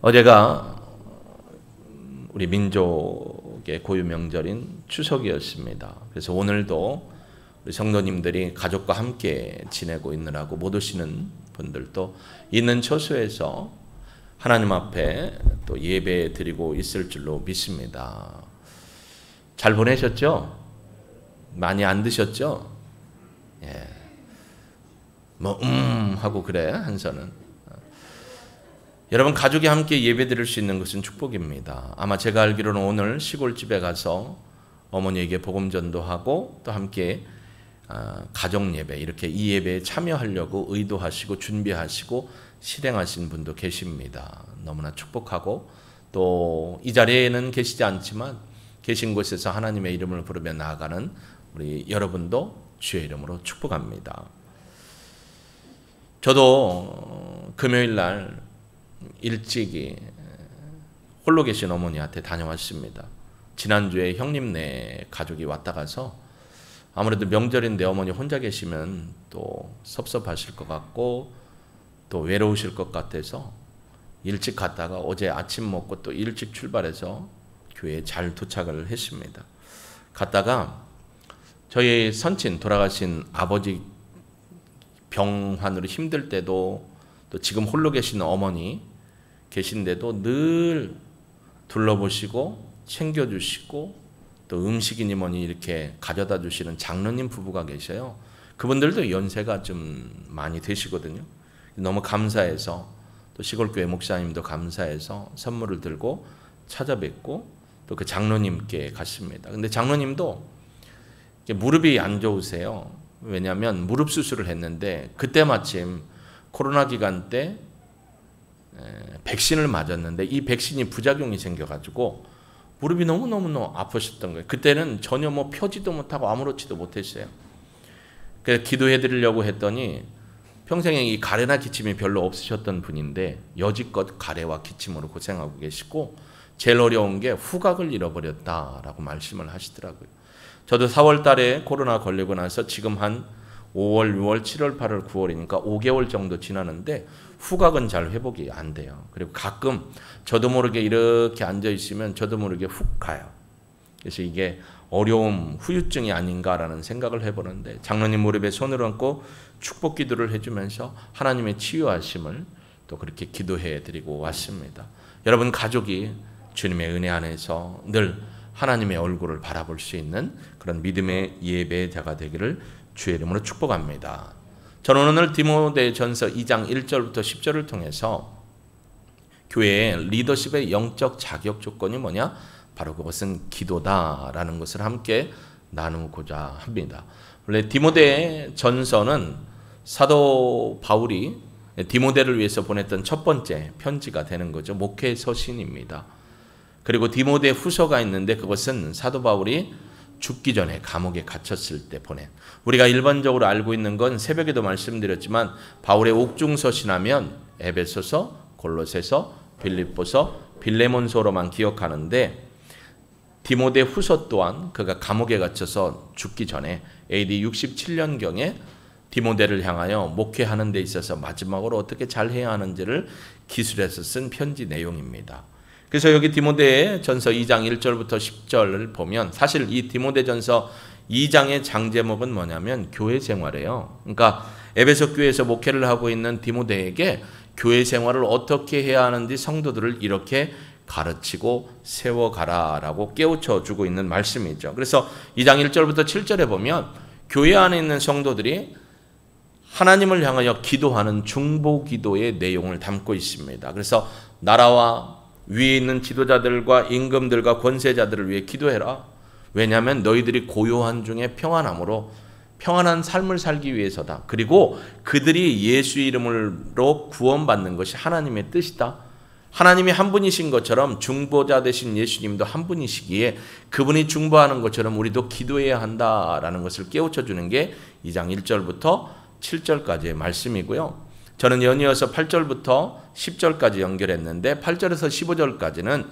어제가 우리 민족의 고유 명절인 추석이었습니다. 그래서 오늘도 우리 성도님들이 가족과 함께 지내고 있느라고 못 오시는 분들도 있는 처소에서 하나님 앞에 또 예배 드리고 있을 줄로 믿습니다. 잘 보내셨죠? 많이 안 드셨죠? 예. 하고 그래 한서는. 여러분 가족이 함께 예배 드릴 수 있는 것은 축복입니다. 아마 제가 알기로는 오늘 시골집에 가서 어머니에게 복음 전도하고 또 함께 가족 예배 이렇게 이 예배에 참여하려고 의도하시고 준비하시고 실행하신 분도 계십니다. 너무나 축복하고 또 이 자리에는 계시지 않지만 계신 곳에서 하나님의 이름을 부르며 나아가는 우리 여러분도 주의 이름으로 축복합니다. 저도 금요일 날 일찍이 홀로 계신 어머니한테 다녀왔습니다. 지난주에 형님네 가족이 왔다 가서 아무래도 명절인데 어머니 혼자 계시면 또 섭섭하실 것 같고 또 외로우실 것 같아서 일찍 갔다가 어제 아침 먹고 또 일찍 출발해서 교회에 잘 도착을 했습니다. 갔다가 저희 선친 돌아가신 아버지 병환으로 힘들 때도 또 지금 홀로 계시는 어머니 계신데도 늘 둘러보시고 챙겨주시고 또 음식이니 뭐니 이렇게 가져다 주시는 장로님 부부가 계셔요. 그분들도 연세가 좀 많이 되시거든요. 너무 감사해서 또 시골교회 목사님도 감사해서 선물을 들고 찾아뵙고 또 그 장로님께 갔습니다. 근데 장로님도 무릎이 안 좋으세요. 왜냐하면 무릎 수술을 했는데 그때 마침 코로나 기간 때 백신을 맞았는데 이 백신이 부작용이 생겨가지고 무릎이 너무너무 아프셨던 거예요. 그때는 전혀 펴지도 못하고 아무렇지도 못했어요. 그래서 기도해 드리려고 했더니 평생에 이 가래나 기침이 별로 없으셨던 분인데 여지껏 가래와 기침으로 고생하고 계시고 제일 어려운 게 후각을 잃어버렸다라고 말씀을 하시더라고요. 저도 4월 달에 코로나 걸리고 나서 지금 한 5월, 6월, 7월, 8월, 9월이니까 5개월 정도 지나는데 후각은 잘 회복이 안 돼요. 그리고 가끔 저도 모르게 이렇게 앉아 있으면 저도 모르게 훅 가요. 그래서 이게 어려움, 후유증이 아닌가라는 생각을 해보는데 장로님 무릎에 손을 얹고 축복 기도를 해주면서 하나님의 치유하심을 또 그렇게 기도해 드리고 왔습니다. 여러분 가족이 주님의 은혜 안에서 늘 하나님의 얼굴을 바라볼 수 있는 그런 믿음의 예배자가 되기를 주의 이름으로 축복합니다. 저는 오늘 디모데전서 2장 1절부터 10절을 통해서 교회의 리더십의 영적 자격 조건이 뭐냐? 바로 그것은 기도다라는 것을 함께 나누고자 합니다. 원래 디모데전서는 사도 바울이 디모데를 위해서 보냈던 첫 번째 편지가 되는 거죠. 목회 서신입니다. 그리고 디모데 후서가 있는데 그것은 사도 바울이 죽기 전에 감옥에 갇혔을 때 보낸, 우리가 일반적으로 알고 있는 건 새벽에도 말씀드렸지만 바울의 옥중서신하면 에베소서, 골로새서, 빌립보서, 빌레몬서로만 기억하는데 디모데 후서 또한 그가 감옥에 갇혀서 죽기 전에 AD 67년경에 디모데를 향하여 목회하는 데 있어서 마지막으로 어떻게 잘해야 하는지를 기술해서 쓴 편지 내용입니다. 그래서 여기 디모데 전서 2장 1절부터 10절을 보면 사실 이 디모데 전서 2장의 장제목은 뭐냐면 교회 생활이에요. 그러니까 에베소 교회에서 목회를 하고 있는 디모데에게 교회 생활을 어떻게 해야 하는지 성도들을 이렇게 가르치고 세워가라라고 깨우쳐 주고 있는 말씀이죠. 그래서 2장 1절부터 7절에 보면 교회 안에 있는 성도들이 하나님을 향하여 기도하는 중보 기도의 내용을 담고 있습니다. 그래서 나라와 위에 있는 지도자들과 임금들과 권세자들을 위해 기도해라. 왜냐하면 너희들이 고요한 중에 평안함으로 평안한 삶을 살기 위해서다. 그리고 그들이 예수 이름으로 구원받는 것이 하나님의 뜻이다. 하나님이 한 분이신 것처럼 중보자 되신 예수님도 한 분이시기에 그분이 중보하는 것처럼 우리도 기도해야 한다라는 것을 깨우쳐 주는 게 2장 1절부터 7절까지의 말씀이고요. 저는 연이어서 8절부터 10절까지 연결했는데 8절에서 15절까지는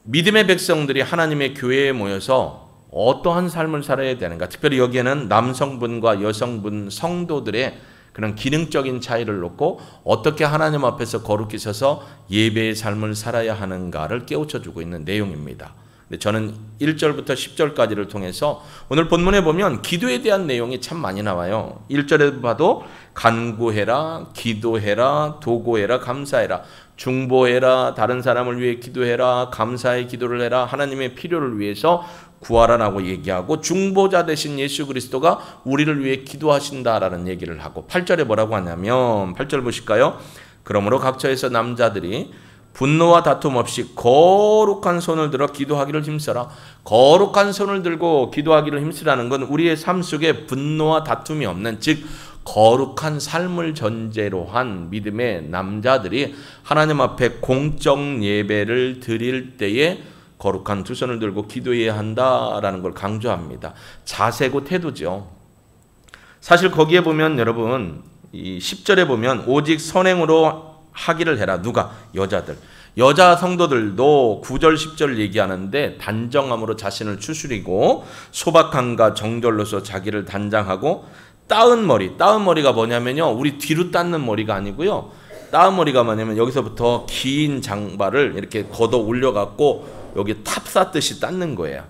믿음의 백성들이 하나님의 교회에 모여서 어떠한 삶을 살아야 되는가, 특별히 여기에는 남성분과 여성분 성도들의 그런 기능적인 차이를 놓고 어떻게 하나님 앞에서 거룩히 서서 예배의 삶을 살아야 하는가를 깨우쳐주고 있는 내용입니다. 저는 1절부터 10절까지를 통해서 오늘 본문에 보면 기도에 대한 내용이 참 많이 나와요. 1절에 봐도 간구해라, 기도해라, 도고해라, 감사해라, 중보해라, 다른 사람을 위해 기도해라, 감사의 기도를 해라, 하나님의 필요를 위해서 구하라라고 얘기하고 중보자 되신 예수 그리스도가 우리를 위해 기도하신다라는 얘기를 하고 8절에 뭐라고 하냐면 8절 보실까요? 그러므로 각처에서 남자들이 분노와 다툼 없이 거룩한 손을 들어 기도하기를 힘써라. 거룩한 손을 들고 기도하기를 힘쓰라는 건 우리의 삶 속에 분노와 다툼이 없는, 즉 거룩한 삶을 전제로 한 믿음의 남자들이 하나님 앞에 공적 예배를 드릴 때에 거룩한 두 손을 들고 기도해야 한다라는 걸 강조합니다. 자세고 태도죠. 사실 거기에 보면 여러분 이 10절에 보면 오직 선행으로 하기를 해라. 누가? 여자들. 여자 성도들도 9절 10절 얘기하는데 단정함으로 자신을 추스리고 소박함과 정절로서 자기를 단장하고 따은 머리. 따은 머리가 뭐냐면요, 우리 뒤로 닦는 머리가 아니고요, 따은 머리가 뭐냐면 여기서부터 긴 장발을 이렇게 걷어 올려갖고 여기 탑 쌓듯이 닦는 거예요.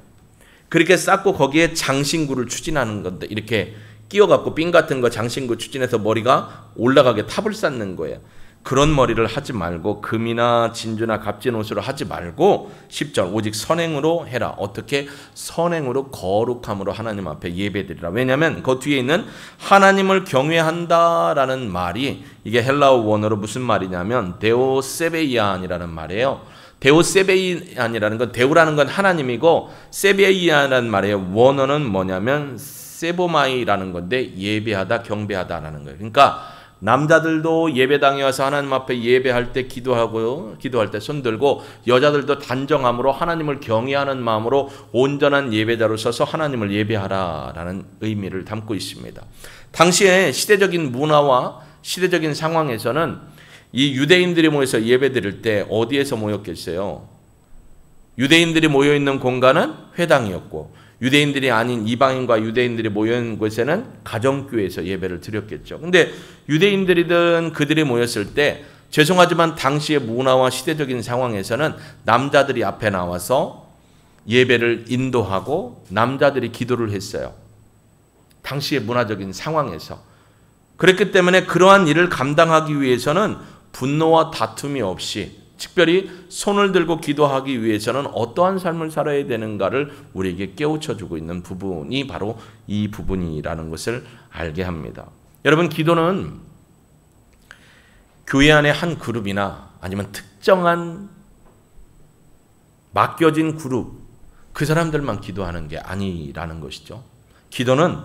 그렇게 쌓고 거기에 장신구를 추진하는 건데, 이렇게 끼워갖고 핀 같은 거 장신구 추진해서 머리가 올라가게 탑을 쌓는 거예요. 그런 머리를 하지 말고 금이나 진주나 값진 옷으로 하지 말고 10절 오직 선행으로 해라. 어떻게? 선행으로 거룩함으로 하나님 앞에 예배드리라. 왜냐하면 그 뒤에 있는 하나님을 경외한다라는 말이 이게 헬라어 원어로 무슨 말이냐면 데오세베이안이라는 말이에요. 데오세베이안이라는 건, 데오라는 건 하나님이고 세베이안이라는 말이에요. 원어는 뭐냐면 세보마이라는 건데 예배하다, 경배하다라는 거예요. 그러니까 남자들도 예배당에 와서 하나님 앞에 예배할 때 기도하고요, 기도할 때 손 들고, 여자들도 단정함으로 하나님을 경외하는 마음으로 온전한 예배자로 서서 하나님을 예배하라라는 의미를 담고 있습니다. 당시에 시대적인 문화와 시대적인 상황에서는 이 유대인들이 모여서 예배드릴 때 어디에서 모였겠어요? 유대인들이 모여있는 공간은 회당이었고, 유대인들이 아닌 이방인과 유대인들이 모여있는 곳에는 가정교회에서 예배를 드렸겠죠. 근데 유대인들이든 그들이 모였을 때 죄송하지만 당시의 문화와 시대적인 상황에서는 남자들이 앞에 나와서 예배를 인도하고 남자들이 기도를 했어요. 당시의 문화적인 상황에서. 그랬기 때문에 그러한 일을 감당하기 위해서는 분노와 다툼이 없이, 특별히 손을 들고 기도하기 위해서는 어떠한 삶을 살아야 되는가를 우리에게 깨우쳐주고 있는 부분이 바로 이 부분이라는 것을 알게 합니다. 여러분, 기도는 교회 안의 한 그룹이나 아니면 특정한 맡겨진 그룹, 그 사람들만 기도하는 게 아니라는 것이죠. 기도는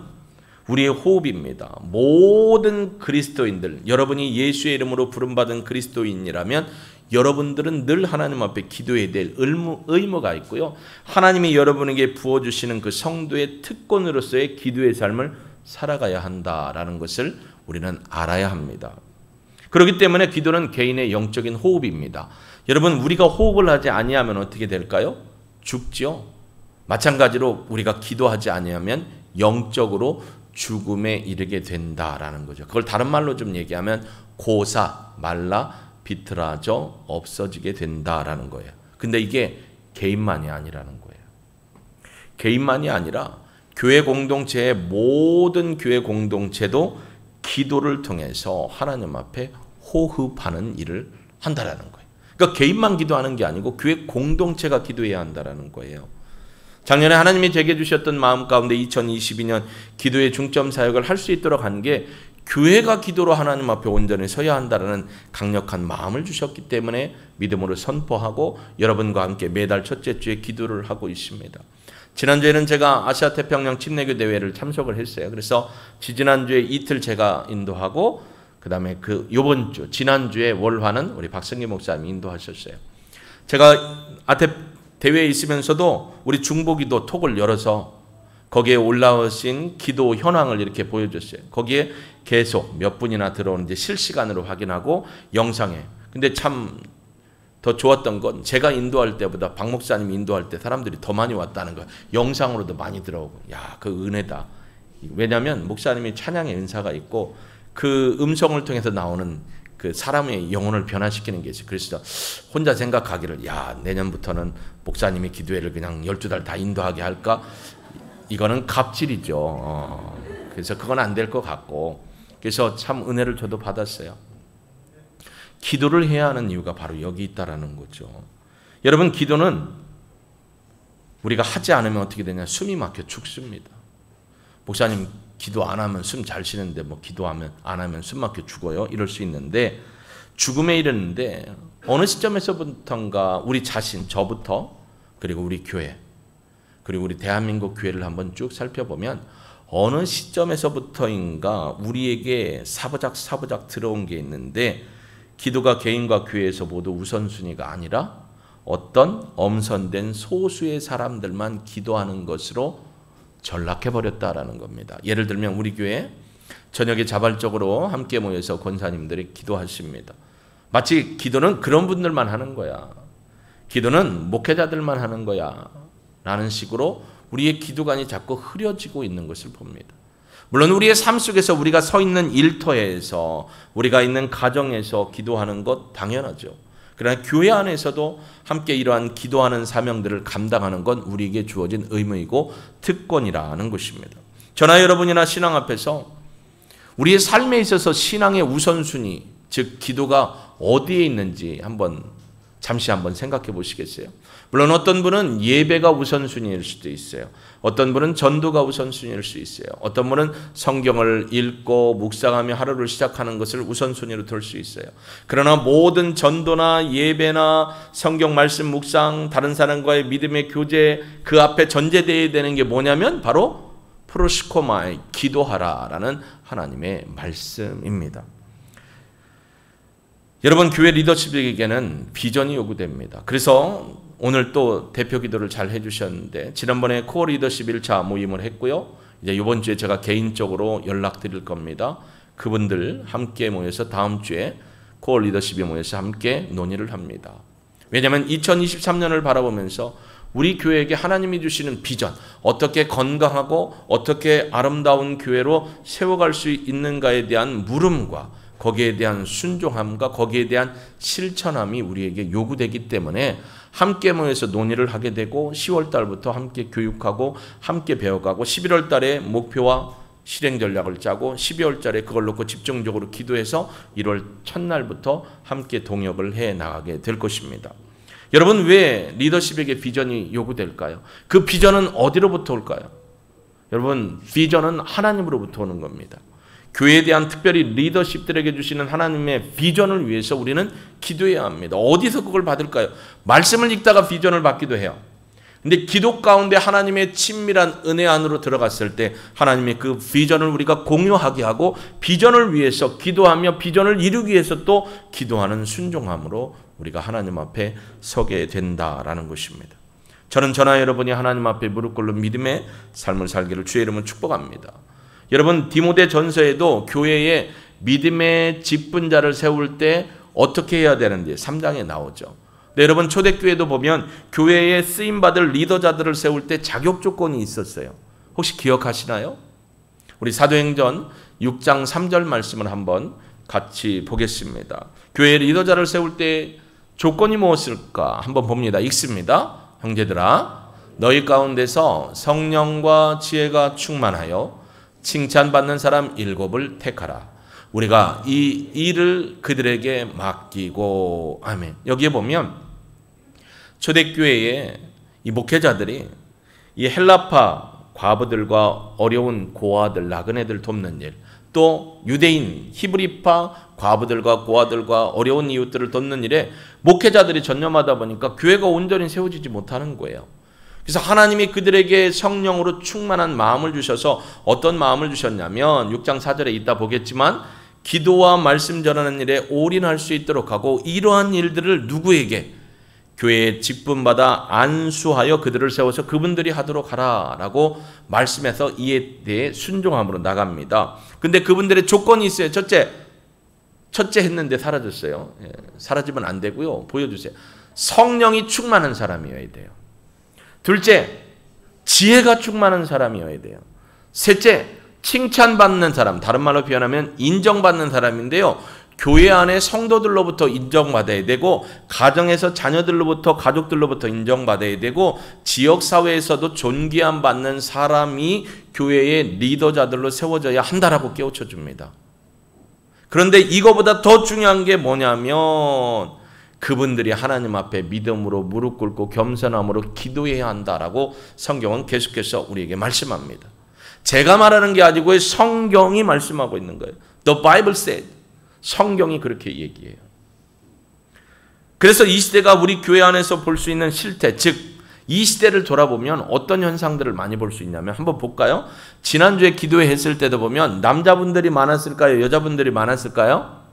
우리의 호흡입니다. 모든 그리스도인들, 여러분이 예수의 이름으로 부름받은 그리스도인이라면 여러분들은 늘 하나님 앞에 기도해야 될 의무가 있고요, 하나님이 여러분에게 부어주시는 그 성도의 특권으로서의 기도의 삶을 살아가야 한다라는 것을 우리는 알아야 합니다. 그렇기 때문에 기도는 개인의 영적인 호흡입니다. 여러분, 우리가 호흡을 하지 아니하면 어떻게 될까요? 죽죠. 마찬가지로 우리가 기도하지 아니하면 영적으로 죽음에 이르게 된다라는 거죠. 그걸 다른 말로 좀 얘기하면 고사, 말라, 비틀어져 없어지게 된다라는 거예요. 근데 이게 개인만이 아니라는 거예요. 개인만이 아니라 교회 공동체의 모든 교회 공동체도 기도를 통해서 하나님 앞에 호흡하는 일을 한다라는 거예요. 그러니까 개인만 기도하는 게 아니고 교회 공동체가 기도해야 한다라는 거예요. 작년에 하나님이 제게 주셨던 마음 가운데 2022년 기도의 중점 사역을 할 수 있도록 한 게 교회가 기도로 하나님 앞에 온전히 서야 한다는 강력한 마음을 주셨기 때문에 믿음으로 선포하고 여러분과 함께 매달 첫째 주에 기도를 하고 있습니다. 지난주에는 제가 아시아 태평양 침례교 대회를 참석을 했어요. 그래서 지지난주에 이틀 제가 인도하고, 그 다음에 요번 주, 지난주에 월화는 우리 박성기 목사님이 인도하셨어요. 제가 대회에 있으면서도 우리 중보기도 톡을 열어서 거기에 올라오신 기도 현황을 이렇게 보여줬어요. 거기에 계속 몇 분이나 들어오는지 실시간으로 확인하고 영상에. 근데 참 더 좋았던 건 제가 인도할 때보다 박 목사님이 인도할 때 사람들이 더 많이 왔다는 거예요. 영상으로도 많이 들어오고. 야, 그 은혜다. 왜냐하면 목사님이 찬양의 은사가 있고 그 음성을 통해서 나오는 그 사람의 영혼을 변화시키는 게 있어요. 그래서 혼자 생각하기를 야 내년부터는 목사님이 기도회를 그냥 12달 다 인도하게 할까? 이거는 갑질이죠. 그래서 그건 안 될 것 같고 그래서 참 은혜를 저도 받았어요. 기도를 해야 하는 이유가 바로 여기 있다라는 거죠. 여러분 기도는 우리가 하지 않으면 어떻게 되냐? 숨이 막혀 죽습니다. 목사님 기도 안 하면 숨 잘 쉬는데 뭐 기도하면 안 하면 숨 막혀 죽어요? 이럴 수 있는데 죽음에 이르는데 어느 시점에서부터인가 우리 자신 저부터 그리고 우리 교회 그리고 우리 대한민국 교회를 한번 쭉 살펴보면 어느 시점에서부터인가 우리에게 사부작 들어온 게 있는데 기도가 개인과 교회에서 모두 우선순위가 아니라 어떤 엄선된 소수의 사람들만 기도하는 것으로 전락해버렸다라는 겁니다. 예를 들면 우리 교회 저녁에 자발적으로 함께 모여서 권사님들이 기도하십니다. 마치 기도는 그런 분들만 하는 거야. 기도는 목회자들만 하는 거야. 라는 식으로 우리의 기도관이 자꾸 흐려지고 있는 것을 봅니다. 물론 우리의 삶 속에서 우리가 서 있는 일터에서 우리가 있는 가정에서 기도하는 것 당연하죠. 그러나 교회 안에서도 함께 이러한 기도하는 사명들을 감당하는 건 우리에게 주어진 의무이고 특권이라는 것입니다. 저나 여러분이나 신앙 앞에서 우리의 삶에 있어서 신앙의 우선순위, 즉 기도가 어디에 있는지 잠시 한번 생각해 보시겠어요? 물론 어떤 분은 예배가 우선순위일 수도 있어요. 어떤 분은 전도가 우선순위일 수 있어요. 어떤 분은 성경을 읽고 묵상하며 하루를 시작하는 것을 우선순위로 둘 수 있어요. 그러나 모든 전도나 예배나 성경 말씀 묵상, 다른 사람과의 믿음의 교제 그 앞에 전제되어야 되는 게 뭐냐면 바로 프로시코마이 기도하라라는 하나님의 말씀입니다. 여러분 교회 리더십에게는 비전이 요구됩니다. 그래서 오늘 또 대표 기도를 잘 해주셨는데 지난번에 코어 리더십 1차 모임을 했고요. 이제 이번 주에 제가 개인적으로 연락드릴 겁니다. 그분들 함께 모여서 다음 주에 코어 리더십에 모여서 함께 논의를 합니다. 왜냐하면 2023년을 바라보면서 우리 교회에게 하나님이 주시는 비전, 어떻게 건강하고 어떻게 아름다운 교회로 세워갈 수 있는가에 대한 물음과 거기에 대한 순종함과 거기에 대한 실천함이 우리에게 요구되기 때문에 함께 모여서 논의를 하게 되고 10월 달부터 함께 교육하고 함께 배워가고 11월 달에 목표와 실행 전략을 짜고 12월 달에 그걸 놓고 집중적으로 기도해서 1월 첫날부터 함께 동역을 해 나가게 될 것입니다. 여러분 왜 리더십에게 비전이 요구될까요? 그 비전은 어디로부터 올까요? 여러분 비전은 하나님으로부터 오는 겁니다. 교회에 대한 특별히 리더십들에게 주시는 하나님의 비전을 위해서 우리는 기도해야 합니다. 어디서 그걸 받을까요? 말씀을 읽다가 비전을 받기도 해요. 근데 기도 가운데 하나님의 친밀한 은혜 안으로 들어갔을 때 하나님의 그 비전을 우리가 공유하게 하고 비전을 위해서 기도하며 비전을 이루기 위해서 또 기도하는 순종함으로 우리가 하나님 앞에 서게 된다라는 것입니다. 저는 저나 여러분이 하나님 앞에 무릎 꿇는 믿음의 삶을 살기를 주의 이름으로 축복합니다. 여러분 디모데 전서에도 교회에 믿음의 직분자를 세울 때 어떻게 해야 되는지 3장에 나오죠. 네, 여러분 초대교회도 보면 교회에 쓰임받을 리더자들을 세울 때 자격 조건이 있었어요. 혹시 기억하시나요? 우리 사도행전 6장 3절 말씀을 한번 같이 보겠습니다. 교회에 리더자를 세울 때 조건이 무엇일까 한번 봅니다. 읽습니다. 형제들아 너희 가운데서 성령과 지혜가 충만하여 칭찬받는 사람 7을 택하라. 우리가 이 일을 그들에게 맡기고 아멘. 여기에 보면 초대교회의 이 목회자들이 이 헬라파 과부들과 어려운 고아들, 나그네들 돕는 일, 또 유대인 히브리파 과부들과 고아들과 어려운 이웃들을 돕는 일에 목회자들이 전념하다 보니까 교회가 온전히 세워지지 못하는 거예요. 그래서 하나님이 그들에게 성령으로 충만한 마음을 주셔서 어떤 마음을 주셨냐면 6장 4절에 이따 보겠지만 기도와 말씀 전하는 일에 올인할 수 있도록 하고 이러한 일들을 누구에게? 교회에 직분받아 안수하여 그들을 세워서 그분들이 하도록 하라라고 말씀해서 이에 대해 순종함으로 나갑니다. 근데 그분들의 조건이 있어요. 첫째 했는데 사라졌어요. 사라지면 안 되고요. 보여주세요. 성령이 충만한 사람이어야 돼요. 둘째, 지혜가 충만한 사람이어야 돼요. 셋째, 칭찬받는 사람, 다른 말로 표현하면 인정받는 사람인데요. 교회 안에 성도들로부터 인정받아야 되고, 가정에서 자녀들로부터, 가족들로부터 인정받아야 되고, 지역사회에서도 존귀함 받는 사람이 교회의 리더자들로 세워져야 한다라고 깨우쳐 줍니다. 그런데 이거보다 더 중요한 게 뭐냐면 그분들이 하나님 앞에 믿음으로 무릎 꿇고 겸손함으로 기도해야 한다라고 성경은 계속해서 우리에게 말씀합니다. 제가 말하는 게 아니고 성경이 말씀하고 있는 거예요. The Bible said. 성경이 그렇게 얘기해요. 그래서 이 시대가 우리 교회 안에서 볼 수 있는 실태, 즉 이 시대를 돌아보면 어떤 현상들을 많이 볼 수 있냐면 한번 볼까요? 지난주에 기도회 했을 때도 보면 남자분들이 많았을까요? 여자분들이 많았을까요?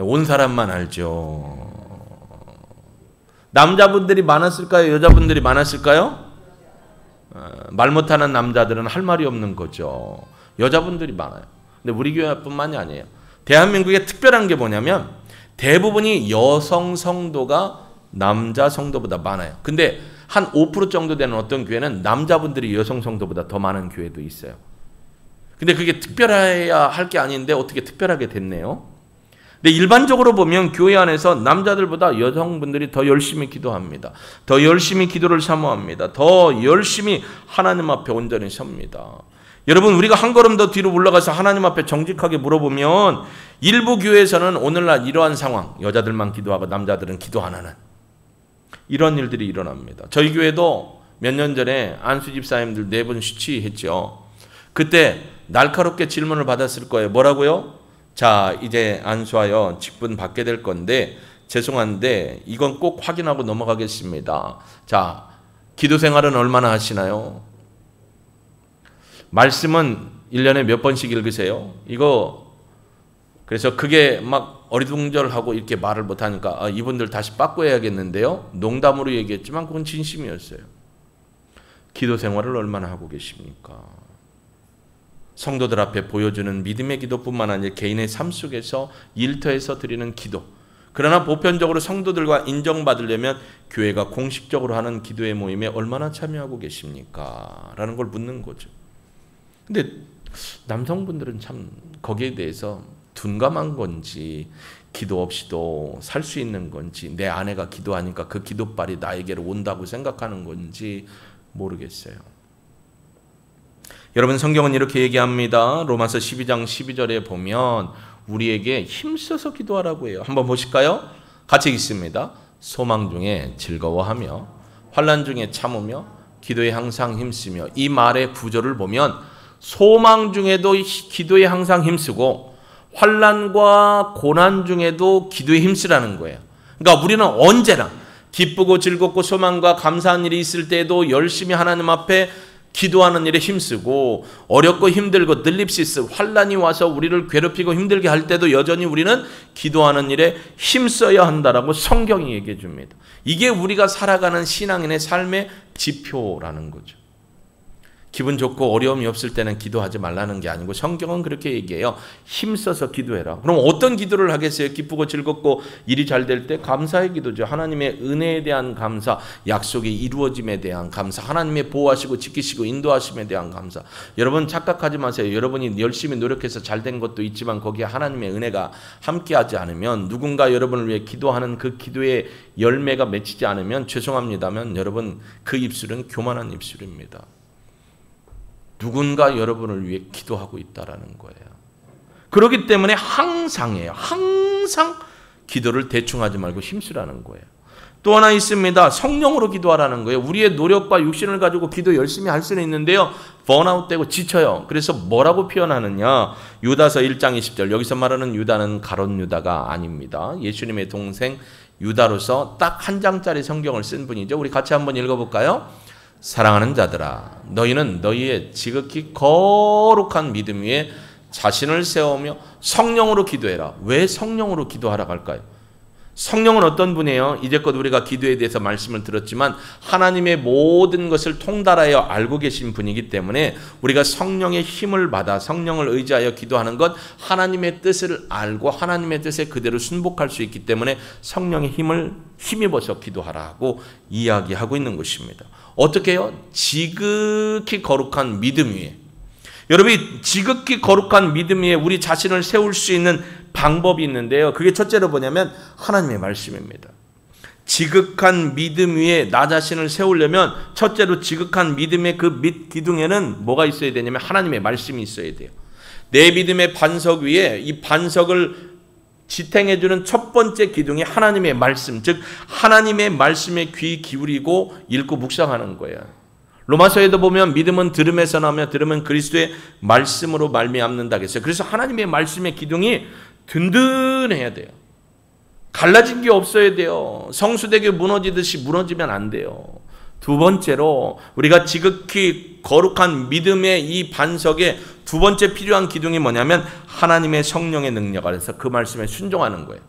온 사람만 알죠. 남자분들이 많았을까요? 여자분들이 많았을까요? 말 못하는 남자들은 할 말이 없는 거죠. 여자분들이 많아요. 근데 우리 교회뿐만이 아니에요. 대한민국에 특별한 게 뭐냐면 대부분이 여성 성도가 남자 성도보다 많아요. 근데 한 5% 정도 되는 어떤 교회는 남자분들이 여성 성도보다 더 많은 교회도 있어요. 근데 그게 특별해야 할 게 아닌데 어떻게 특별하게 됐네요. 근데 일반적으로 보면 교회 안에서 남자들보다 여성분들이 더 열심히 기도합니다. 더 열심히 기도를 사모합니다. 더 열심히 하나님 앞에 온전히 섭니다. 여러분, 우리가 한 걸음 더 뒤로 올라가서 하나님 앞에 정직하게 물어보면 일부 교회에서는 오늘날 이러한 상황, 여자들만 기도하고 남자들은 기도 안 하는 이런 일들이 일어납니다. 저희 교회도 몇 년 전에 안수 집사님들 4분 수치했죠. 그때 날카롭게 질문을 받았을 거예요. 뭐라고요? 자, 이제 안수하여 직분 받게 될 건데 죄송한데 이건 꼭 확인하고 넘어가겠습니다. 자, 기도 생활은 얼마나 하시나요? 말씀은 1년에 몇 번씩 읽으세요? 이거 그래서 그게 막 어리둥절하고 이렇게 말을 못하니까 이분들 다시 바꿔야겠는데요. 농담으로 얘기했지만 그건 진심이었어요. 기도 생활을 얼마나 하고 계십니까? 성도들 앞에 보여주는 믿음의 기도뿐만 아니라 개인의 삶 속에서 일터에서 드리는 기도. 그러나 보편적으로 성도들과 인정받으려면 교회가 공식적으로 하는 기도의 모임에 얼마나 참여하고 계십니까? 라는 걸 묻는 거죠. 근데 남성분들은 참 거기에 대해서 둔감한 건지 기도 없이도 살 수 있는 건지 내 아내가 기도하니까 그 기도빨이 나에게로 온다고 생각하는 건지 모르겠어요. 여러분, 성경은 이렇게 얘기합니다. 로마서 12장 12절에 보면 우리에게 힘써서 기도하라고 해요. 한번 보실까요? 같이 읽습니다. 소망 중에 즐거워하며 환난 중에 참으며 기도에 항상 힘쓰며. 이 말의 구조를 보면 소망 중에도 기도에 항상 힘쓰고 환난과 고난 중에도 기도에 힘쓰라는 거예요. 그러니까 우리는 언제나 기쁘고 즐겁고 소망과 감사한 일이 있을 때에도 열심히 하나님 앞에 기도하는 일에 힘쓰고 어렵고 힘들고 늘립시스 환난이 와서 우리를 괴롭히고 힘들게 할 때도 여전히 우리는 기도하는 일에 힘써야 한다라고 성경이 얘기해 줍니다. 이게 우리가 살아가는 신앙인의 삶의 지표라는 거죠. 기분 좋고 어려움이 없을 때는 기도하지 말라는 게 아니고 성경은 그렇게 얘기해요. 힘써서 기도해라. 그럼 어떤 기도를 하겠어요? 기쁘고 즐겁고 일이 잘 될 때 감사의 기도죠. 하나님의 은혜에 대한 감사, 약속이 이루어짐에 대한 감사, 하나님의 보호하시고 지키시고 인도하심에 대한 감사. 여러분 착각하지 마세요. 여러분이 열심히 노력해서 잘 된 것도 있지만 거기에 하나님의 은혜가 함께하지 않으면, 누군가 여러분을 위해 기도하는 그 기도의 열매가 맺히지 않으면 죄송합니다만 여러분 그 입술은 교만한 입술입니다. 누군가 여러분을 위해 기도하고 있다라는 거예요. 그렇기 때문에 항상 기도를 대충 하지 말고 힘쓰라는 거예요. 또 하나 있습니다. 성령으로 기도하라는 거예요. 우리의 노력과 육신을 가지고 기도 열심히 할 수는 있는데요. 번아웃되고 지쳐요. 그래서 뭐라고 표현하느냐. 유다서 1장 20절. 여기서 말하는 유다는 가룟 유다가 아닙니다. 예수님의 동생 유다로서 딱 한 장짜리 성경을 쓴 분이죠. 우리 같이 한번 읽어볼까요? 사랑하는 자들아, 너희는 너희의 지극히 거룩한 믿음 위에 자신을 세우며 성령으로 기도해라. 왜 성령으로 기도하라고 할까요? 성령은 어떤 분이에요? 이제껏 우리가 기도에 대해서 말씀을 들었지만 하나님의 모든 것을 통달하여 알고 계신 분이기 때문에 우리가 성령의 힘을 받아 성령을 의지하여 기도하는 것, 하나님의 뜻을 알고 하나님의 뜻에 그대로 순복할 수 있기 때문에 성령의 힘을 힘입어서 기도하라고 이야기하고 있는 것입니다. 어떻게 해요? 지극히 거룩한 믿음 위에. 여러분이 지극히 거룩한 믿음 위에 우리 자신을 세울 수 있는 방법이 있는데요. 그게 첫째로 뭐냐면 하나님의 말씀입니다. 지극한 믿음 위에 나 자신을 세우려면 첫째로 지극한 믿음의 그 밑 기둥에는 뭐가 있어야 되냐면 하나님의 말씀이 있어야 돼요. 내 믿음의 반석 위에 이 반석을 지탱해주는 첫 번째 기둥이 하나님의 말씀, 즉 하나님의 말씀에 귀 기울이고 읽고 묵상하는 거예요. 로마서에도 보면 믿음은 들음에서 나며 들음은 그리스도의 말씀으로 말미암는다 그랬어요. 그래서 하나님의 말씀의 기둥이 든든해야 돼요. 갈라진 게 없어야 돼요. 성수대교 무너지듯이 무너지면 안 돼요. 두 번째로 우리가 지극히 거룩한 믿음의 이 반석에 두 번째 필요한 기둥이 뭐냐면 하나님의 성령의 능력 안에서 그 말씀에 순종하는 거예요.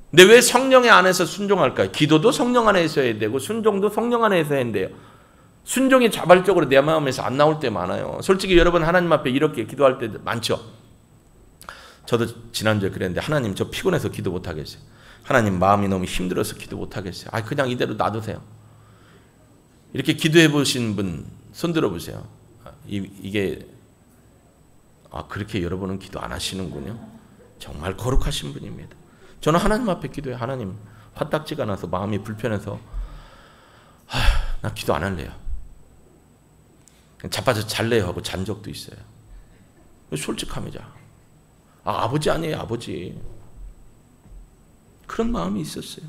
근데 왜 성령의 안에서 순종할까요? 기도도 성령 안에서 해야 되고 순종도 성령 안에서 해야 돼요. 순종이 자발적으로 내 마음에서 안 나올 때 많아요. 솔직히 여러분 하나님 앞에 이렇게 기도할 때 많죠. 저도 지난주에 그랬는데 하나님 저 피곤해서 기도 못 하겠어요. 하나님 마음이 너무 힘들어서 기도 못 하겠어요. 그냥 이대로 놔두세요. 이렇게 기도해 보신 분 손 들어 보세요. 이게 그렇게 여러분은 기도 안 하시는군요. 정말 거룩하신 분입니다. 저는 하나님 앞에 기도해요. 하나님 화딱지가 나서 마음이 불편해서 나 기도 안 할래요. 자빠져 잘래요 하고 잔 적도 있어요. 솔직함이죠. 아버지 아니에요, 아버지. 그런 마음이 있었어요.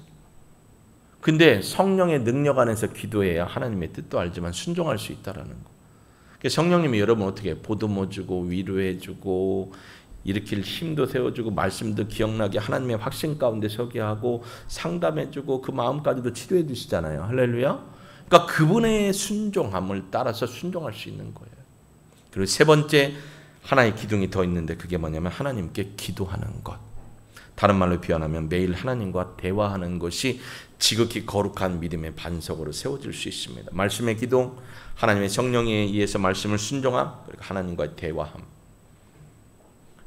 근데 성령의 능력 안에서 기도해야 하나님의 뜻도 알지만 순종할 수 있다라는 거. 성령님이 여러분 어떻게 보듬어주고 위로해주고 일으킬 힘도 세워주고 말씀도 기억나게 하나님의 확신 가운데 서게 하고 상담해주고 그 마음까지도 치료해 주시잖아요. 할렐루야. 그러니까 그분의 순종함을 따라서 순종할 수 있는 거예요. 그리고 세 번째 하나의 기둥이 더 있는데 그게 뭐냐면 하나님께 기도하는 것. 다른 말로 표현하면 매일 하나님과 대화하는 것이 지극히 거룩한 믿음의 반석으로 세워질 수 있습니다. 말씀의 기도, 하나님의 성령에 의해서 말씀을 순종함, 그리고 하나님과의 대화함.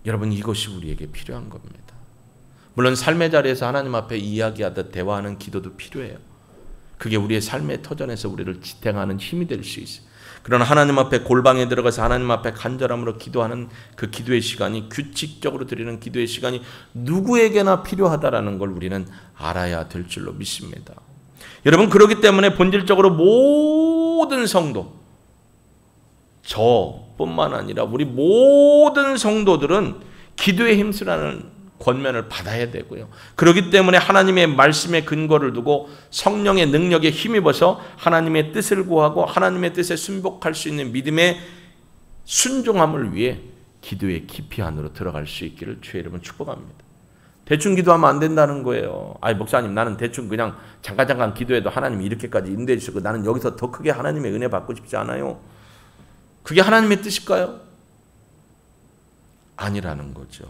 여러분 이것이 우리에게 필요한 겁니다. 물론 삶의 자리에서 하나님 앞에 이야기하듯 대화하는 기도도 필요해요. 그게 우리의 삶의 터전에서 우리를 지탱하는 힘이 될 수 있어요. 그러나 하나님 앞에 골방에 들어가서 하나님 앞에 간절함으로 기도하는 그 기도의 시간이 규칙적으로 드리는 기도의 시간이 누구에게나 필요하다라는 걸 우리는 알아야 될 줄로 믿습니다. 여러분 그렇기 때문에 본질적으로 모든 성도 저뿐만 아니라 우리 모든 성도들은 기도에 힘쓰라는 권면을 받아야 되고요. 그렇기 때문에 하나님의 말씀에 근거를 두고 성령의 능력에 힘입어서 하나님의 뜻을 구하고 하나님의 뜻에 순복할 수 있는 믿음의 순종함을 위해 기도의 깊이 안으로 들어갈 수 있기를 주의 이름으로 축복합니다. 대충 기도하면 안 된다는 거예요. 목사님 나는 대충 그냥 잠깐 기도해도 하나님이 이렇게까지 인도해 주시고 나는 여기서 더 크게 하나님의 은혜 받고 싶지 않아요. 그게 하나님의 뜻일까요? 아니라는 거죠.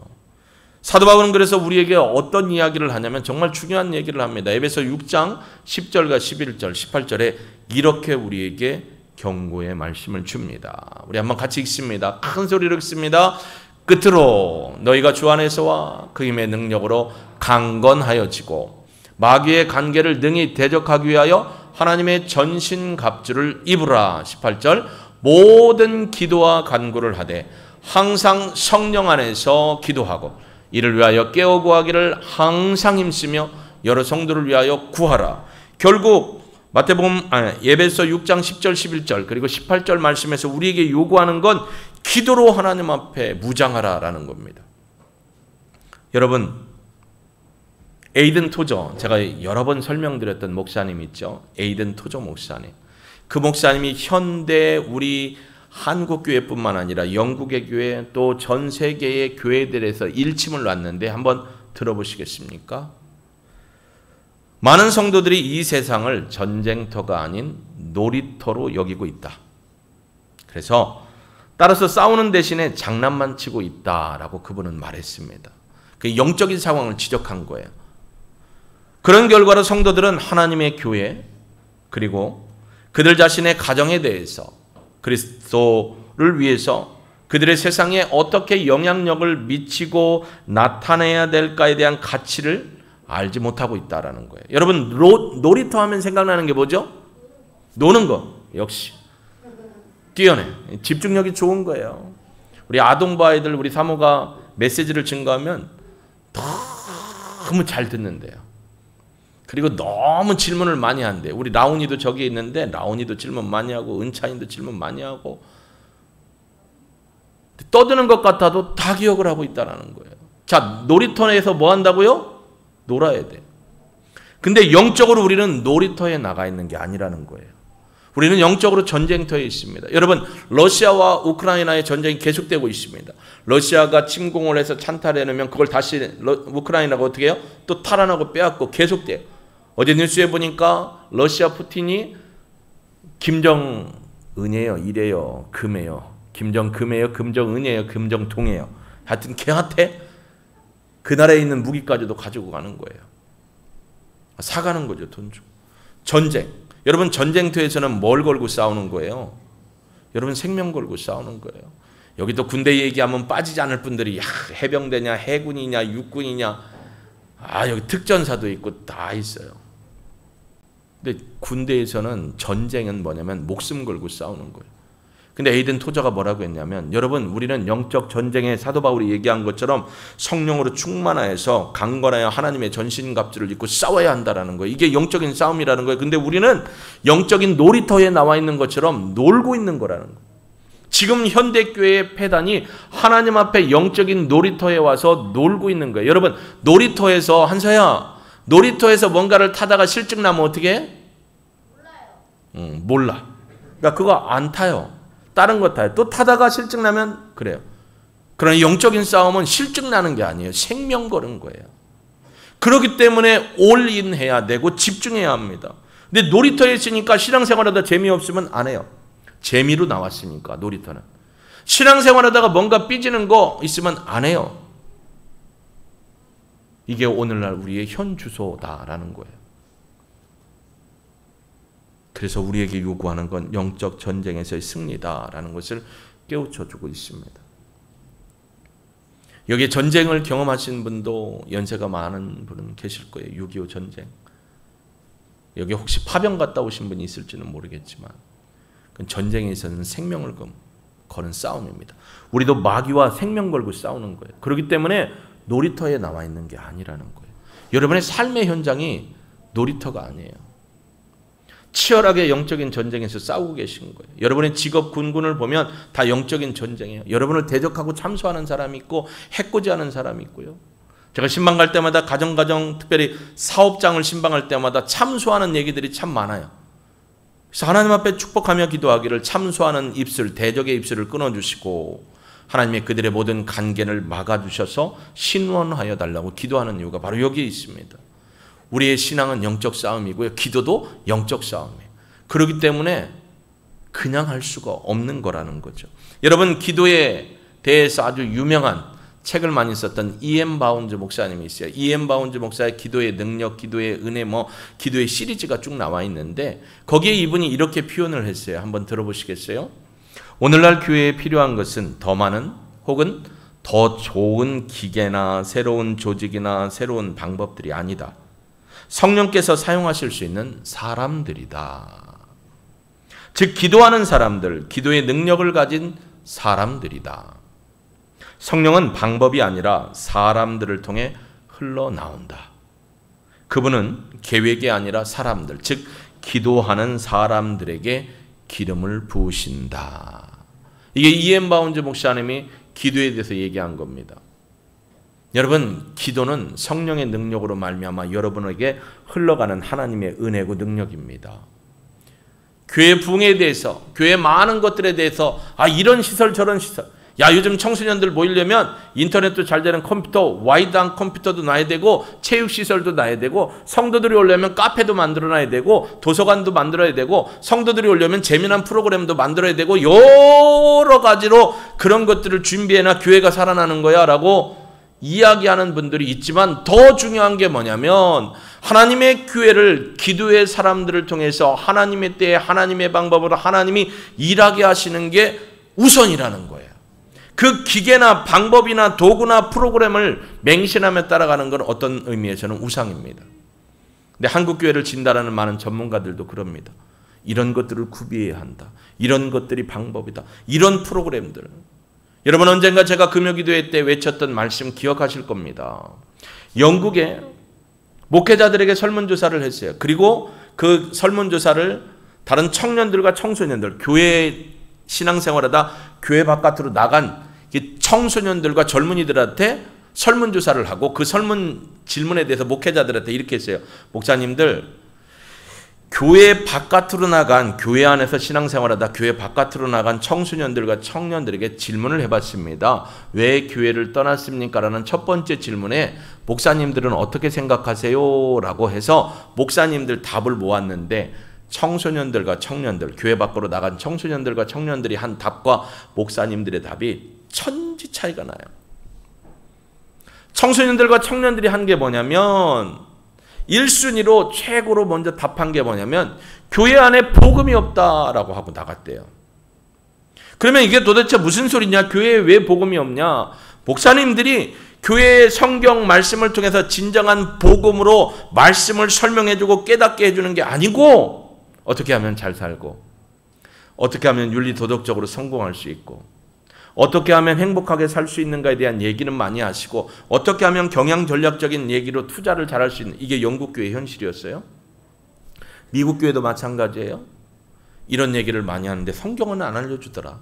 사도 바울은 그래서 우리에게 어떤 이야기를 하냐면 정말 중요한 얘기를 합니다. 에베소 6장 10절과 11절, 18절에 이렇게 우리에게 경고의 말씀을 줍니다. 우리 한번 같이 읽습니다. 큰 소리로 읽습니다. 끝으로 너희가 주 안에서와 그 힘의 능력으로 강건하여지고 마귀의 관계를 능히 대적하기 위하여 하나님의 전신갑주를 입으라. 18절 모든 기도와 간구를 하되 항상 성령 안에서 기도하고 이를 위하여 깨어 구하기를 항상 힘쓰며 여러 성도를 위하여 구하라. 결국 에베소 6장 10절 11절 그리고 18절 말씀에서 우리에게 요구하는 건 기도로 하나님 앞에 무장하라라는 겁니다. 여러분 에이든 토저 제가 여러 번 설명드렸던 목사님 있죠. 에이든 토저 목사님. 그 목사님이 현대 우리 한국 교회뿐만 아니라 영국의 교회 또 전 세계의 교회들에서 일침을 놨는데 한번 들어보시겠습니까? 많은 성도들이 이 세상을 전쟁터가 아닌 놀이터로 여기고 있다. 그래서 따라서 싸우는 대신에 장난만 치고 있다라고 그분은 말했습니다. 그 영적인 상황을 지적한 거예요. 그런 결과로 성도들은 하나님의 교회 그리고 그들 자신의 가정에 대해서 그리스도를 위해서 그들의 세상에 어떻게 영향력을 미치고 나타내야 될까에 대한 가치를 알지 못하고 있다라는 거예요. 여러분 놀이터 하면 생각나는 게 뭐죠? 노는 거. 역시 뛰어내. 집중력이 좋은 거예요. 우리 아동부 아이들 우리 사모가 메시지를 증거하면 너무 잘 듣는데요. 그리고 너무 질문을 많이 한대요. 우리 라온이도 저기 있는데 라온이도 질문 많이 하고 은찬이도 질문 많이 하고 떠드는 것 같아도 다 기억을 하고 있다는 거예요. 자, 놀이터에서 뭐 한다고요? 놀아야 돼요. 근데 영적으로 우리는 놀이터에 나가 있는 게 아니라는 거예요. 우리는 영적으로 전쟁터에 있습니다. 여러분, 러시아와 우크라이나의 전쟁이 계속되고 있습니다. 러시아가 침공을 해서 찬탈해내면 그걸 다시 우크라이나가 어떻게 해요? 또 탈환하고 빼앗고 계속돼요. 어제 뉴스에 보니까 러시아 푸틴이 김정은이에요, 이래요, 금이에요. 김정금이에요, 금정은이에요, 금정동이에요. 하여튼 걔한테 그 나라에 있는 무기까지도 가지고 가는 거예요. 사가는 거죠, 돈 주고. 전쟁. 여러분, 전쟁터에서는 뭘 걸고 싸우는 거예요? 여러분, 생명 걸고 싸우는 거예요. 여기도 군대 얘기하면 빠지지 않을 분들이 해병대냐, 해군이냐, 육군이냐, 여기 특전사도 있고 다 있어요. 근데 군대에서는 전쟁은 뭐냐면 목숨 걸고 싸우는 거예요. 근데 에이든 토저가 뭐라고 했냐면, 여러분, 우리는 영적 전쟁에 사도 바울이 얘기한 것처럼 성령으로 충만하여서 강건하여 하나님의 전신갑주를 입고 싸워야 한다라는 거예요. 이게 영적인 싸움이라는 거예요. 근데 우리는 영적인 놀이터에 나와 있는 것처럼 놀고 있는 거라는 거예요. 지금 현대교회의 폐단이 하나님 앞에 영적인 놀이터에 와서 놀고 있는 거예요. 여러분, 놀이터에서, 한서야, 놀이터에서 뭔가를 타다가 실증 나면 어떻게 해? 몰라요. 몰라. 그러니까 그거 안 타요. 다른 거 타요. 또 타다가 실증 나면 그래요. 그러나 영적인 싸움은 실증 나는 게 아니에요. 생명 거는 거예요. 그렇기 때문에 올인 해야 되고 집중해야 합니다. 근데 놀이터에 있으니까 신앙생활하다 재미없으면 안 해요. 재미로 나왔으니까 놀이터는. 신앙생활하다가 뭔가 삐지는 거 있으면 안 해요. 이게 오늘날 우리의 현 주소다라는 거예요. 그래서 우리에게 요구하는 건 영적 전쟁에서의 승리다라는 것을 깨우쳐주고 있습니다. 여기에 전쟁을 경험하신 분도 연세가 많은 분은 계실 거예요. 6.25 전쟁. 여기 혹시 파병 갔다 오신 분이 있을지는 모르겠지만 그건 전쟁에 있어서는 생명을 거는 싸움입니다. 우리도 마귀와 생명 걸고 싸우는 거예요. 그렇기 때문에 놀이터에 나와 있는 게 아니라는 거예요. 여러분의 삶의 현장이 놀이터가 아니에요. 치열하게 영적인 전쟁에서 싸우고 계신 거예요. 여러분의 직업 군군을 보면 다 영적인 전쟁이에요. 여러분을 대적하고 참수하는 사람이 있고 해코지하는 사람이 있고요. 제가 신방 갈 때마다 가정 특별히 사업장을 신방할 때마다 참수하는 얘기들이 참 많아요. 그래서 하나님 앞에 축복하며 기도하기를 참수하는 입술, 대적의 입술을 끊어주시고 하나님의 그들의 모든 간견을 막아주셔서 신원하여 달라고 기도하는 이유가 바로 여기에 있습니다. 우리의 신앙은 영적 싸움이고요. 기도도 영적 싸움이에요. 그렇기 때문에 그냥 할 수가 없는 거라는 거죠. 여러분, 기도에 대해서 아주 유명한 책을 많이 썼던 E.M. 바운즈 목사님이 있어요. E.M. 바운즈 목사의 기도의 능력, 기도의 은혜, 기도의 시리즈가 쭉 나와 있는데 거기에 이분이 이렇게 표현을 했어요. 한번 들어보시겠어요? 오늘날 교회에 필요한 것은 더 많은 혹은 더 좋은 기계나 새로운 조직이나 새로운 방법들이 아니다. 성령께서 사용하실 수 있는 사람들이다. 즉 기도하는 사람들, 기도의 능력을 가진 사람들이다. 성령은 방법이 아니라 사람들을 통해 흘러나온다. 그분은 계획이 아니라 사람들, 즉 기도하는 사람들에게 기름을 부으신다. 이게 E.M. 바운즈 목사님이 기도에 대해서 얘기한 겁니다. 여러분, 기도는 성령의 능력으로 말미암아 여러분에게 흘러가는 하나님의 은혜고 능력입니다. 교회 부흥에 대해서, 교회 많은 것들에 대해서 이런 시설 저런 시설, 요즘 청소년들 모이려면 인터넷도 잘 되는 컴퓨터, 와이드한 컴퓨터도 놔야 되고 체육시설도 놔야 되고 성도들이 오려면 카페도 만들어놔야 되고 도서관도 만들어야 되고 성도들이 오려면 재미난 프로그램도 만들어야 되고 여러 가지로 그런 것들을 준비해놔 교회가 살아나는 거야 라고 이야기하는 분들이 있지만 더 중요한 게 뭐냐면 하나님의 교회를 기도의 사람들을 통해서 하나님의 때에 하나님의 방법으로 하나님이 일하게 하시는 게 우선이라는 거예요. 그 기계나 방법이나 도구나 프로그램을 맹신하며 따라가는 건 어떤 의미에서는 우상입니다. 근데 한국 교회를 진단하는 많은 전문가들도 그럽니다. 이런 것들을 구비해야 한다. 이런 것들이 방법이다. 이런 프로그램들. 여러분 언젠가 제가 금요기도회 때 외쳤던 말씀 기억하실 겁니다. 영국에 목회자들에게 설문조사를 했어요. 그리고 그 설문조사를 다른 청년들과 청소년들, 교회 신앙생활하다 교회 바깥으로 나간 청소년들과 젊은이들한테 설문조사를 하고 그 설문 질문에 대해서 목회자들한테 이렇게 했어요. 목사님들, 교회 바깥으로 나간, 교회 안에서 신앙생활하다 교회 바깥으로 나간 청소년들과 청년들에게 질문을 해봤습니다. 왜 교회를 떠났습니까? 라는 첫 번째 질문에 목사님들은 어떻게 생각하세요? 라고 해서 목사님들 답을 모았는데 청소년들과 청년들, 교회 밖으로 나간 청소년들과 청년들이 한 답과 목사님들의 답이 천지 차이가 나요. 청소년들과 청년들이 한 게 뭐냐면 1순위로 최고로 먼저 답한 게 뭐냐면 교회 안에 복음이 없다라고 하고 나갔대요. 그러면 이게 도대체 무슨 소리냐? 교회에 왜 복음이 없냐? 목사님들이 교회의 성경 말씀을 통해서 진정한 복음으로 말씀을 설명해주고 깨닫게 해주는 게 아니고 어떻게 하면 잘 살고 어떻게 하면 윤리 도덕적으로 성공할 수 있고 어떻게 하면 행복하게 살 수 있는가에 대한 얘기는 많이 하시고 어떻게 하면 경영 전략적인 얘기로 투자를 잘할 수 있는, 이게 영국 교회 현실이었어요. 미국 교회도 마찬가지예요. 이런 얘기를 많이 하는데 성경은 안 알려주더라.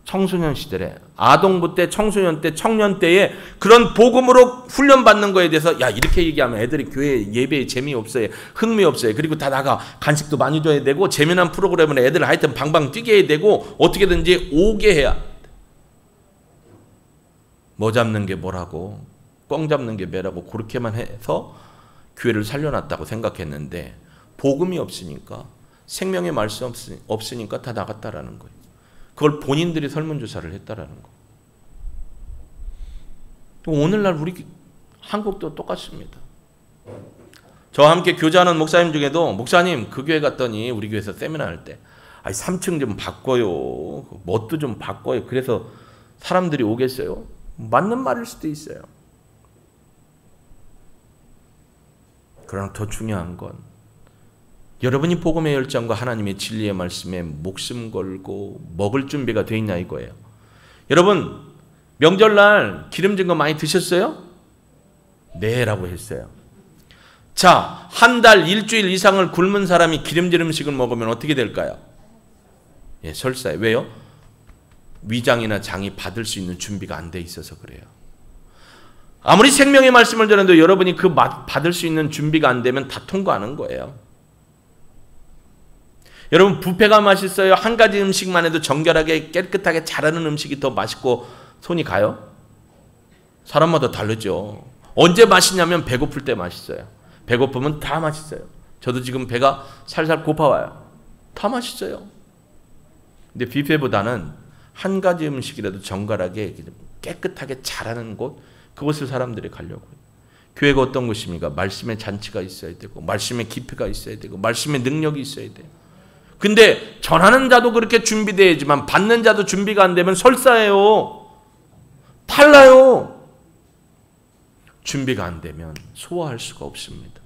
청소년 시절에, 아동부 때, 청소년 때, 청년 때에 그런 복음으로 훈련받는 거에 대해서 야 이렇게 얘기하면 애들이 교회 예배에 재미없어요. 흥미없어요. 그리고 다 나가 간식도 많이 줘야 되고 재미난 프로그램을 애들 하여튼 방방 뛰게 해야 되고 어떻게든지 오게 해야, 뭐 잡는 게 뭐라고, 꽝 잡는 게 뭐라고 그렇게만 해서 교회를 살려놨다고 생각했는데 복음이 없으니까, 생명의 말씀 없으니까 다 나갔다라는 거예요. 그걸 본인들이 설문조사를 했다라는 거예요. 오늘날 우리 한국도 똑같습니다. 저와 함께 교제하는 목사님 중에도 목사님 그 교회 갔더니 우리 교회에서 세미나 할 때 3층 좀 바꿔요. 뭣도 좀 바꿔요. 그래서 사람들이 오겠어요? 맞는 말일 수도 있어요. 그러나 더 중요한 건 여러분이 복음의 열정과 하나님의 진리의 말씀에 목숨 걸고 먹을 준비가 돼 있냐 이거예요. 여러분 명절날 기름진 거 많이 드셨어요? 네 라고 했어요. 자, 한 달 일주일 이상을 굶은 사람이 기름진 음식을 먹으면 어떻게 될까요? 예, 설사해. 왜요? 위장이나 장이 받을 수 있는 준비가 안 돼 있어서 그래요. 아무리 생명의 말씀을 전해도 여러분이 그 받을 수 있는 준비가 안 되면 다 통과하는 거예요. 여러분 뷔페가 맛있어요? 한 가지 음식만 해도 정결하게 깨끗하게 잘하는 음식이 더 맛있고 손이 가요? 사람마다 다르죠. 언제 맛있냐면 배고플 때 맛있어요. 배고프면 다 맛있어요. 저도 지금 배가 살살 고파와요. 다 맛있어요. 근데 뷔페보다는 한 가지 음식이라도 정갈하게 깨끗하게 잘하는 곳, 그곳을 사람들이 가려고 해요. 교회가 어떤 곳입니까? 말씀의 잔치가 있어야 되고 말씀의 깊이가 있어야 되고 말씀의 능력이 있어야 돼요. 근데 전하는 자도 그렇게 준비되어야지만 받는 자도 준비가 안 되면 설사예요. 달라요. 준비가 안 되면 소화할 수가 없습니다.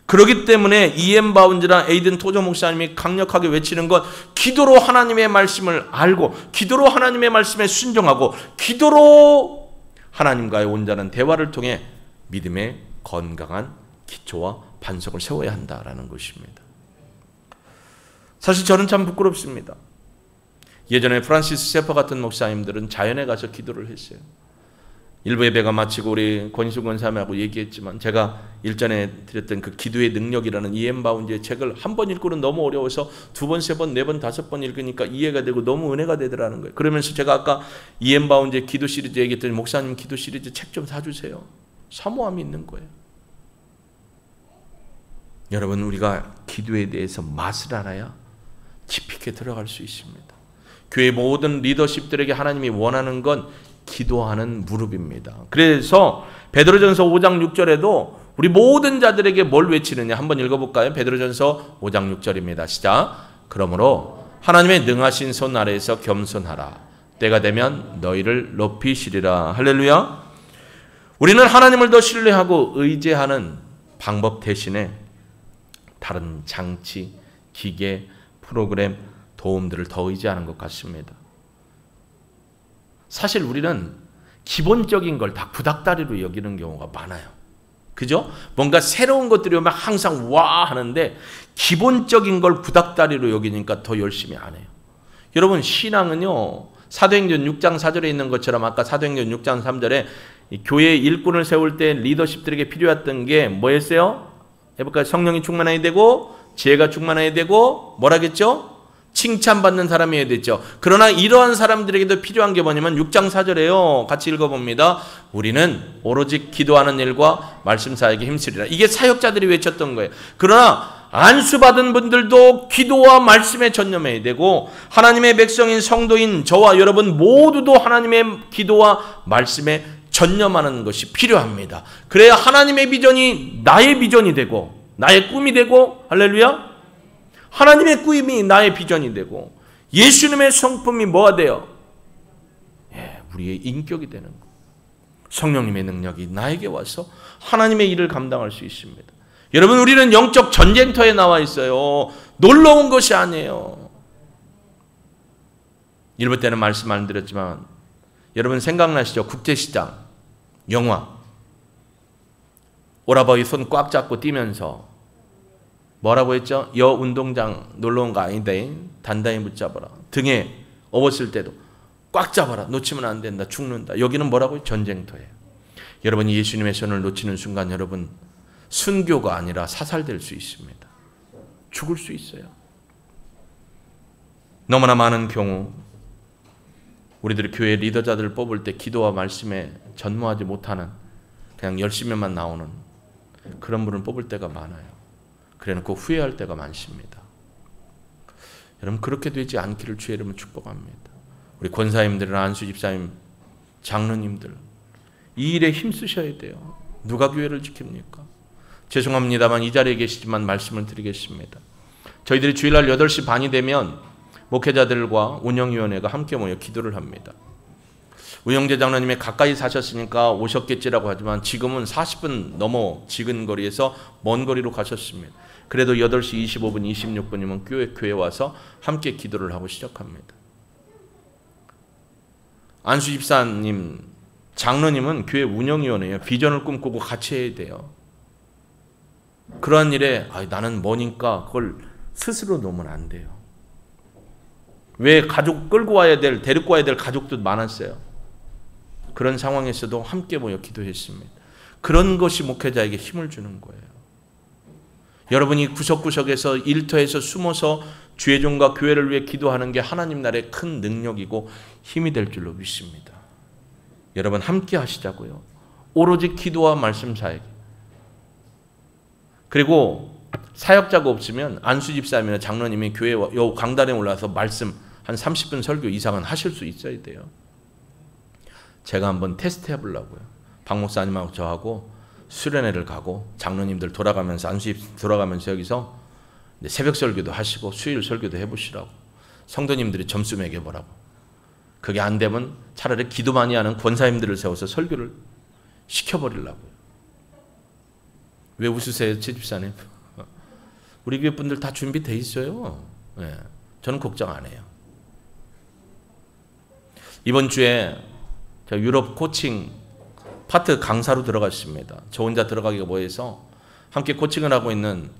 그렇기 때문에 이엠 바운즈랑 에이든 토저 목사님이 강력하게 외치는 건 기도로 하나님의 말씀을 알고 기도로 하나님의 말씀에 순종하고 기도로 하나님과의 온전한 대화를 통해 믿음의 건강한 기초와 반석을 세워야 한다라는 것입니다. 사실 저는 참 부끄럽습니다. 예전에 프란시스 세퍼 같은 목사님들은 자연에 가서 기도를 했어요. 일부 예배가 마치고 우리 권희숙 권사님하고 얘기했지만 제가 일전에 드렸던 그 기도의 능력이라는 이엠 바운즈의 책을 한 번 읽고는 너무 어려워서 두 번, 세 번, 네 번, 다섯 번 읽으니까 이해가 되고 너무 은혜가 되더라는 거예요. 그러면서 제가 아까 이엠 바운즈의 기도 시리즈 얘기했더니 목사님 기도 시리즈 책 좀 사주세요. 사모함이 있는 거예요. 여러분 우리가 기도에 대해서 맛을 알아야 깊이 있게 들어갈 수 있습니다. 교회 모든 리더십들에게 하나님이 원하는 건 기도하는 무릎입니다. 그래서 베드로전서 5장 6절에도 우리 모든 자들에게 뭘 외치느냐 한번 읽어볼까요? 베드로전서 5장 6절입니다. 시작. 그러므로 하나님의 능하신 손 아래에서 겸손하라. 때가 되면 너희를 높이시리라. 할렐루야. 우리는 하나님을 더 신뢰하고 의지하는 방법 대신에 다른 장치, 기계, 프로그램, 도움들을 더 의지하는 것 같습니다. 사실 우리는 기본적인 걸 다 구닥다리로 여기는 경우가 많아요. 그죠? 뭔가 새로운 것들이 오면 항상 와 하는데 기본적인 걸 구닥다리로 여기니까 더 열심히 안 해요. 여러분, 신앙은요, 사도행전 6장 4절에 있는 것처럼 아까 사도행전 6장 3절에 교회 일꾼을 세울 때 리더십들에게 필요했던 게 뭐였어요? 해볼까요? 성령이 충만해야 되고 지혜가 충만해야 되고 뭐라겠죠? 칭찬받는 사람이어야 됐죠. 그러나 이러한 사람들에게도 필요한 게 뭐냐면 6장 4절에요. 같이 읽어봅니다. 우리는 오로지 기도하는 일과 말씀 사역에 힘쓰리라. 이게 사역자들이 외쳤던 거예요. 그러나 안수받은 분들도 기도와 말씀에 전념해야 되고 하나님의 백성인 성도인 저와 여러분 모두도 하나님의 기도와 말씀에 전념하는 것이 필요합니다. 그래야 하나님의 비전이 나의 비전이 되고 나의 꿈이 되고 할렐루야, 하나님의 꿈이 나의 비전이 되고 예수님의 성품이 뭐가 돼요? 우리의 인격이 되는 거. 성령님의 능력이 나에게 와서 하나님의 일을 감당할 수 있습니다. 여러분, 우리는 영적 전쟁터에 나와 있어요. 놀러 온 것이 아니에요. 이럴 때는 말씀 안 드렸지만 여러분 생각나시죠? 국제시장 영화 오라버니 손 꽉 잡고 뛰면서 뭐라고 했죠? 여 운동장 놀러 온 거 아닌데 단단히 붙잡아라. 등에 업었을 때도 꽉 잡아라. 놓치면 안 된다. 죽는다. 여기는 뭐라고요? 전쟁터예요. 여러분이 예수님의 손을 놓치는 순간 여러분 순교가 아니라 사살될 수 있습니다. 죽을 수 있어요. 너무나 많은 경우 우리들이 교회 리더자들을 뽑을 때 기도와 말씀에 전무하지 못하는 그냥 열심히만 나오는 그런 분을 뽑을 때가 많아요. 그래놓고 후회할 때가 많습니다. 여러분, 그렇게 되지 않기를 주의 이름으로 축복합니다. 우리 권사님들이나 안수 집사님, 장로님들 이 일에 힘쓰셔야 돼요. 누가 교회를 지킵니까? 죄송합니다만 이 자리에 계시지만 말씀을 드리겠습니다. 저희들이 주일날 8시 반이 되면 목회자들과 운영위원회가 함께 모여 기도를 합니다. 우영재 장로님이 가까이 사셨으니까 오셨겠지라고 하지만 지금은 40분 넘어 지근 거리에서 먼 거리로 가셨습니다. 그래도 8시 25분, 26분이면 교회에 와서 함께 기도를 하고 시작합니다. 안수 집사님, 장로님은 교회 운영위원회예요. 비전을 꿈꾸고 같이 해야 돼요. 그러한 일에 나는 뭐니까 그걸 스스로 놓으면 안 돼요. 왜 가족 끌고 와야 될, 데리고 와야 될 가족도 많았어요. 그런 상황에서도 함께 모여 기도했습니다. 그런 것이 목회자에게 힘을 주는 거예요. 여러분이 구석구석에서 일터에서 숨어서 주의 종과 교회를 위해 기도하는 게 하나님 나라의 큰 능력이고 힘이 될 줄로 믿습니다. 여러분 함께 하시자고요. 오로지 기도와 말씀 사역. 그리고 사역자가 없으면 안수 집사님이나 장로님이 교회 요 강단에 올라와서 말씀 한 30분 설교 이상은 하실 수 있어야 돼요. 제가 한번 테스트 해보려고요. 박 목사님하고 저하고 수련회를 가고 장로님들 돌아가면서 안수집 돌아가면서 여기서 새벽 설교도 하시고 수요일 설교도 해보시라고 성도님들이 점수 매겨보라고. 그게 안 되면 차라리 기도 많이 하는 권사님들을 세워서 설교를 시켜버리려고요. 왜 웃으세요, 최 집사님? 우리 교회 분들 다 준비돼 있어요. 네, 저는 걱정 안 해요. 이번 주에 저 유럽 코칭 파트 강사로 들어갔습니다. 저 혼자 들어가기가 뭐해서 함께 코칭을 하고 있는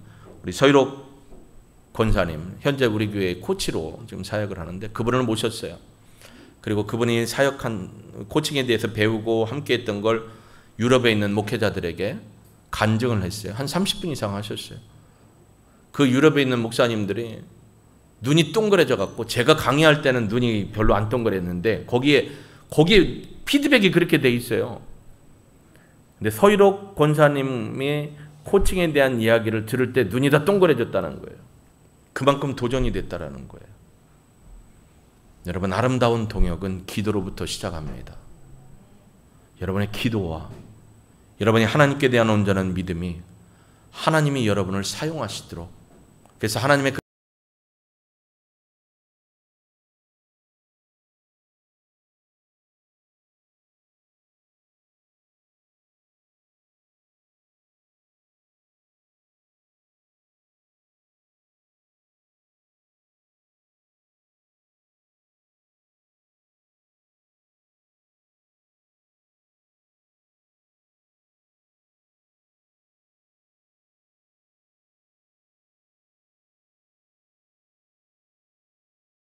우리 서희록 권사님, 현재 우리 교회 코치로 지금 사역을 하는데 그분을 모셨어요. 그리고 그분이 사역한 코칭에 대해서 배우고 함께 했던 걸 유럽에 있는 목회자들에게 간증을 했어요. 한 30분 이상 하셨어요. 그 유럽에 있는 목사님들이 눈이 동그래져 갖고 제가 강의할 때는 눈이 별로 안 동그랬는데 거기에 피드백이 그렇게 돼 있어요. 근데 서희록 권사님의 코칭에 대한 이야기를 들을 때 눈이 다 동그래졌다는 거예요. 그만큼 도전이 됐다라는 거예요. 여러분, 아름다운 동역은 기도로부터 시작합니다. 여러분의 기도와 여러분이 하나님께 대한 온전한 믿음이 하나님이 여러분을 사용하시도록, 그래서 하나님의